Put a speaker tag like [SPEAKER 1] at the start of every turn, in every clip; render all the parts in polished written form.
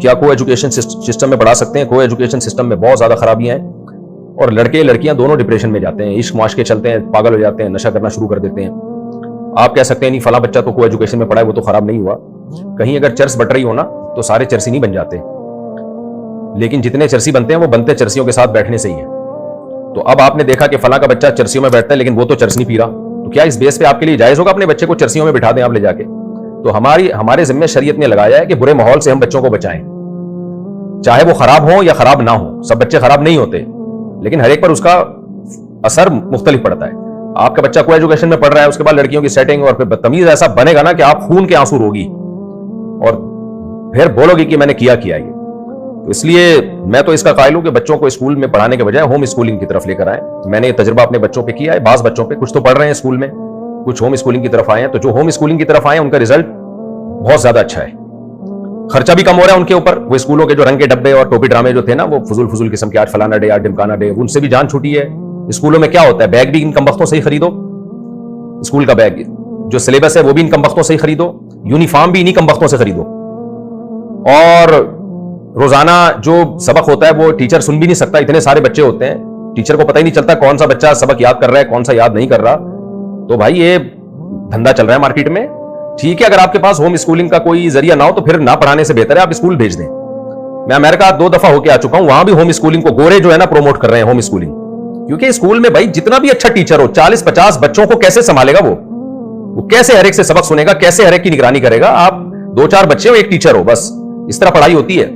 [SPEAKER 1] کیا کو education system میں پڑھا سکتے ہیں؟ کو ایجوکیشن سسٹم میں بہت زیادہ خرابیاں ہیں اور لڑکے لڑکیاں دونوں ڈپریشن میں جاتے ہیں، عشق معاشقے چلتے ہیں، پاگل ہو جاتے ہیں، نشہ کرنا شروع کر دیتے ہیں۔ آپ کہہ سکتے ہیں نہیں فلاں بچہ تو کو ایجوکیشن میں پڑھا ہے وہ تو خراب نہیں ہوا، کہیں اگر چرس بٹ رہی ہو نا تو سارے چرسی نہیں بن جاتے، لیکن جتنے چرسی بنتے ہیں وہ بنتے چرسیوں کے ساتھ بیٹھنے سے ہی ہیں۔ تو اب آپ نے دیکھا کہ فلاں کا بچہ چرسیوں میں بیٹھتا ہے لیکن وہ تو چرس نہیں پی رہا، تو کیا اس بیس پہ آپ کے لیے جائز ہوگا اپنے بچے کو چرسیوں میں بٹھا دیں آپ لے جا کے؟ تو ہمارے ذمہ شریعت نے لگایا ہے کہ برے ماحول سے ہم بچوں کو بچائیں، چاہے وہ خراب ہوں یا خراب نہ ہوں، سب بچے خراب نہیں ہوتے لیکن ہر ایک پر اس کا اثر مختلف پڑتا ہے۔ آپ کا بچہ کو ایجوکیشن میں پڑھ رہا ہے، اس کے بعد لڑکیوں کی سیٹنگ اور پھر بدتمیز ایسا بنے گا نا کہ آپ خون کے آنسو روگی اور پھر بولو گی کہ میں نے کیا یہ۔ تو اس لیے میں تو اس کا قائل ہوں کہ بچوں کو اسکول میں پڑھانے کے بجائے ہوم اسکولنگ کی طرف لے کر آئیں۔ میں نے یہ تجربہ اپنے بچوں پہ کیا ہے، بعض بچوں پہ، کچھ تو پڑھ رہے ہیں اسکول میں، کچھ ہوم اسکولنگ کی طرف آئے ہیں، تو جو ہوم اسکولنگ کی طرف آئے ہیں ان کا رزلٹ بہت زیادہ اچھا ہے، خرچہ بھی کم ہو رہا ہے ان کے اوپر۔ وہ اسکولوں کے جو رنگ کے ڈبے اور ٹوپی ڈرامے جو تھے نا وہ فضول قسم کے، آج فلانا ڈے آج ڈمکانا ڈے، ان سے بھی جان چھوٹی ہے۔ اسکولوں میں کیا ہوتا ہے، بیگ بھی ان کم وقتوں سے ہی خریدو، اسکول کا بیگ جو سلیبس ہے وہ بھی ان کم وقتوں سے ہی خریدو، یونیفارم بھی انہی کم وقتوں سے خریدو، اور روزانہ جو سبق ہوتا ہے وہ ٹیچر سن بھی نہیں سکتا، اتنے سارے بچے ہوتے ہیں، ٹیچر کو پتہ ہی نہیں چلتا کون سا بچہ سبق یاد کر رہا ہے کون سا یاد نہیں کر رہا۔ تو بھائی یہ دھندا چل رہا ہے مارکیٹ میں۔ ٹھیک ہے اگر آپ کے پاس ہوم اسکولنگ کا کوئی ذریعہ نہ ہو تو پھر نہ پڑھانے سے بہتر ہے آپ اسکول بھیج دیں۔ میں امریکہ 2 دفعہ ہو کے آ چکا ہوں، وہاں بھی ہوم اسکولنگ کو گورے جو ہے نا پروموٹ کر رہے ہیں ہوم اسکولنگ، کیونکہ اسکول میں بھائی جتنا بھی اچھا ٹیچر ہو 40-50 بچوں کو کیسے سنبھالے گا، وہ کیسے ہر ایک سے سبق سنے گا، کیسے ہر ایک کی نگرانی کرے گا؟ آپ 2-4 بچے ہو ایک ٹیچر ہو، بس اس طرح پڑھائی ہوتی ہے۔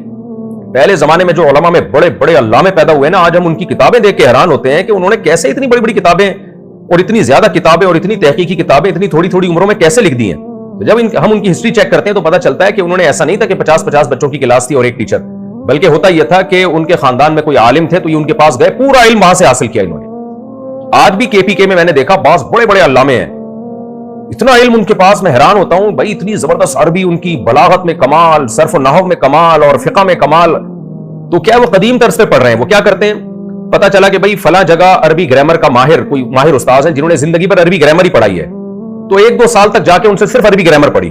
[SPEAKER 1] پہلے زمانے میں جو علماء میں بڑے بڑے علامے پیدا ہوئے نا، آج ہم ان کی کتابیں دیکھ کے حیران ہوتے ہیں کہ انہوں نے کیسے اتنی بڑی بڑی کتابیں اور اتنی زیادہ کتابیں اور اتنی تحقیقی کتابیں اتنی تھوڑی تھوڑی عمروں میں کیسے لکھ دی ہیں۔ تو جب ہم ان کی ہسٹری چیک کرتے ہیں تو پتہ چلتا ہے کہ انہوں نے ایسا نہیں تھا کہ 50-50 بچوں کی کلاس تھی اور ایک ٹیچر، بلکہ ہوتا یہ تھا کہ ان کے خاندان میں کوئی عالم تھے تو یہ ان کے پاس گئے، پورا علم وہاں سے حاصل کیا انہوں نے۔ آج بھی KPK میں نے دیکھا بعض بڑے بڑے علامے ہیں، اتنا علم ان کے پاس، میں حیران ہوتا ہوں بھائی، اتنی زبردست عربی، ان کی بلاغت میں کمال، صرف و نحو میں کمال اور فقہ میں کمال۔ تو کیا وہ قدیم طرز پہ پڑھ رہے ہیں؟ وہ کیا کرتے ہیں، پتہ چلا کہ بھائی فلاں جگہ عربی گرامر کا کوئی ماہر استاذ ہیں جنہوں نے زندگی پر عربی گرامر ہی پڑھائی ہے، تو 1-2 سال تک جا کے ان سے صرف عربی گرامر پڑھی۔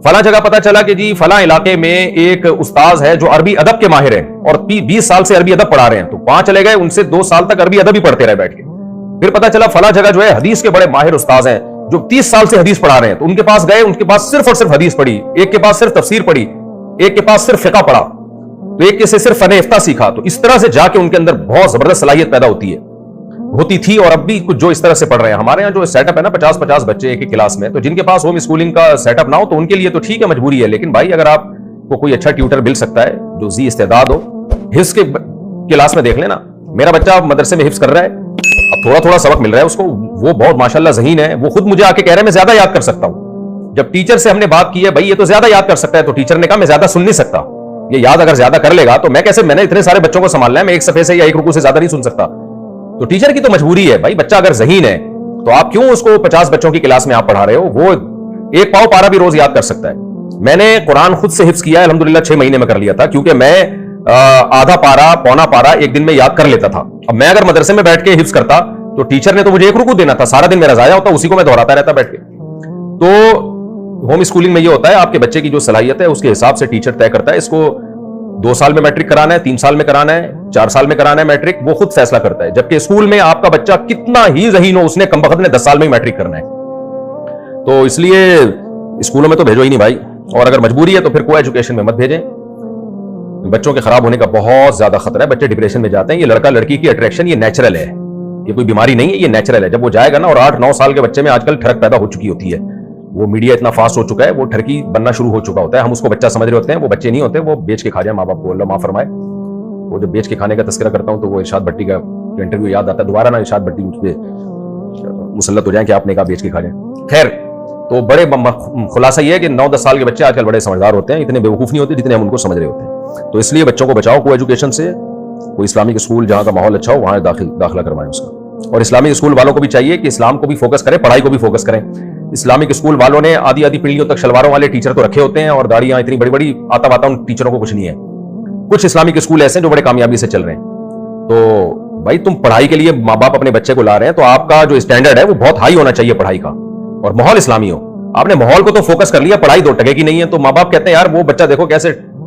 [SPEAKER 1] فلاں جگہ پتہ چلا کہ جی فلاں علاقے میں ایک استاذ ہے جو عربی ادب کے ماہر ہیں اور 20 سال سے عربی ادب پڑھا رہے ہیں، تو وہاں چلے گئے، ان سے 2 سال تک عربی ادب ہی پڑھتے رہے بیٹھ کے۔ پھر پتہ چلا فلاں جگہ جو ہے حدیث کے بڑے ماہر استاذ ہیں جو 30 سال سے حدیث پڑھا رہے ہیں، تو ان کے پاس گئے، ان کے پاس صرف اور صرف حدیث پڑھی، ایک کے پاس صرف تفسیر پڑھی، ایک کے پاس صرف فقہ پڑھا، تو ایک کے سے صرف فن افتاء سیکھا۔ تو اس طرح سے جا کے ان کے اندر بہت زبردست صلاحیت پیدا ہوتی تھی اور اب بھی کچھ جو اس طرح سے پڑھ رہے ہیں۔ ہمارے یہاں جو سیٹ اپ ہے نا 50-50 بچے ایک کلاس میں، تو جن کے پاس ہوم اسکولنگ کا سیٹ اپ نہ ہو تو ان کے لیے تو ٹھیک ہے مجبوری ہے، لیکن بھائی اگر آپ کو کوئی اچھا ٹیوٹر مل سکتا ہے جو ذی استعداد ہو، حفظ کے کلاس میں دیکھ لینا، میرا بچہ مدرسے میں حفظ کر رہا ہے، اب تھوڑا تھوڑا سبق مل رہا ہے اس کو، وہ بہت ماشاءاللہ ذہین ہے، وہ خود مجھے آ کے کہہ رہے ہیں میں زیادہ یاد کر سکتا ہوں۔ جب ٹیچر سے ہم نے بات کی ہے بھائی یہ تو زیادہ یاد کر سکتا ہے، تو ٹیچر نے کہا میں زیادہ سن نہیں سکتا، یہ یاد اگر زیادہ کر لے گا تو میں نے اتنے سارے بچوں کو سنبھالنا ہے، میں ایک صفحے سے یا ایک رکوع سے زیادہ نہیں سن سکتا۔ تو ٹیچر کی تو مجبوری ہے بھائی، بچہ اگر ذہین ہے تو آپ کیوں اس کو 50 بچوں کی کلاس میں آپ پڑھا رہے ہو؟ وہ 1 پاؤ پارا بھی روز یاد کر سکتا ہے۔ میں نے قرآن خود سے حفظ کیا ہے الحمدللہ، 6 مہینے میں کر لیا تھا، کیونکہ میں آدھا پارا پونا پارا ایک دن میں یاد کر لیتا تھا۔ اب میں اگر مدرسے میں بیٹھ کے حفظ کرتا تو ٹیچر نے تو مجھے 1 رکوع دینا تھا، سارا دن میرا ضائع ہوتا، اسی کو میں دہراتا رہتا بیٹھ کے۔ تو ہوم اسکولنگ میں یہ ہوتا ہے آپ کے بچے کی جو صلاحیت ہے اس کے حساب سے ٹیچر طے کرتا ہے، اس کو 2 سال میں میٹرک کرانا ہے، 3 سال میں کرانا ہے، 4 سال میں کرانا ہے میٹرک، وہ خود فیصلہ کرتا ہے۔ جبکہ اسکول میں آپ کا بچہ کتنا ہی ذہین ہو، اس نے کم وقت نے 10 سال میں ہی میٹرک کرنا ہے۔ تو اس لیے اسکولوں میں تو بھیجو ہی نہیں بھائی، اور اگر مجبوری ہے تو پھر کو ایجوکیشن میں مت بھیجیں۔ بچوں کے خراب ہونے کا بہت زیادہ خطرہ ہے، بچے ڈپریشن میں جاتے ہیں۔ یہ لڑکا لڑکی کی اٹریکشن یہ نیچرل ہے، یہ کوئی بیماری نہیں ہے، یہ نیچرل ہے۔ جب وہ جائے گا نا، اور 8-9 سال کے بچے میں آج کل ٹھڑک پیدا ہو چکی ہوتی ہے، وہ میڈیا اتنا فاسٹ ہو چکا ہے، وہ ٹھڑکی بننا شروع ہو چکا ہوتا ہے، ہم اس کو بچہ سمجھ رہے ہوتے ہیں، وہ بچے نہیں ہوتے، وہ بیچ کے کھا جائیں ماں باپ کو، اللہ معاف فرمائے۔ وہ جب بیچ کے کھانے کا تذکرہ کرتا ہوں تو وہ ارشاد بھٹی کا انٹرویو یاد آتا ہے، دوبارہ نا ارشاد بھٹی مجھ پہ مسلط ہو جائیں کہ آپ نے کہا بیچ کے کھا جائیں۔ خیر، تو بڑے خلاصہ یہ ہے کہ 9-10 سال کے بچے آج کل بڑے سمجھدار ہوتے ہیں، اتنے بیوقوف نہیں ہوتے جتنے ہم ان کو سمجھ رہے ہوتے ہیں۔ تو اس لیے بچوں کو بچاؤ کو ایجوکیشن سے، کوئی اسلامک اسکول جہاں کا ماحول اچھا ہو وہاں داخلہ کروائیں اس کا۔ اور اسلامک اسکول والوں کو بھی چاہیے کہ اسلام کو بھی فوکس کریں، پڑھائی کو بھی فوکس کریں۔ اسلامک اسکول والوں نے آدھی پیڑھیوں تک شلواروں والے ٹیچر تو رکھے ہوتے ہیں اور داڑیاں اتنی بڑی بڑی، آتا واتا ان ٹیچروں کو کچھ نہیں ہے۔ کچھ اسلامک اسکول ایسے ہیں جو بڑے کامیابی سے چل رہے ہیں۔ تو بھائی تم پڑھائی کے لیے ماں باپ اپنے بچے کو لا رہے ہیں تو آپ کا جو اسٹینڈرڈ ہے وہ بہت ہائی ہونا چاہیے پڑھائی کا، اور ماحول اسلامی ہو۔ آپ نے ماحول کو تو فوکس کر لیا، پڑھائی 2 ٹکے کی نہیں ہے، تو ماں باپ کہتے ہیں یار وہ بچہ دیکھو کیسے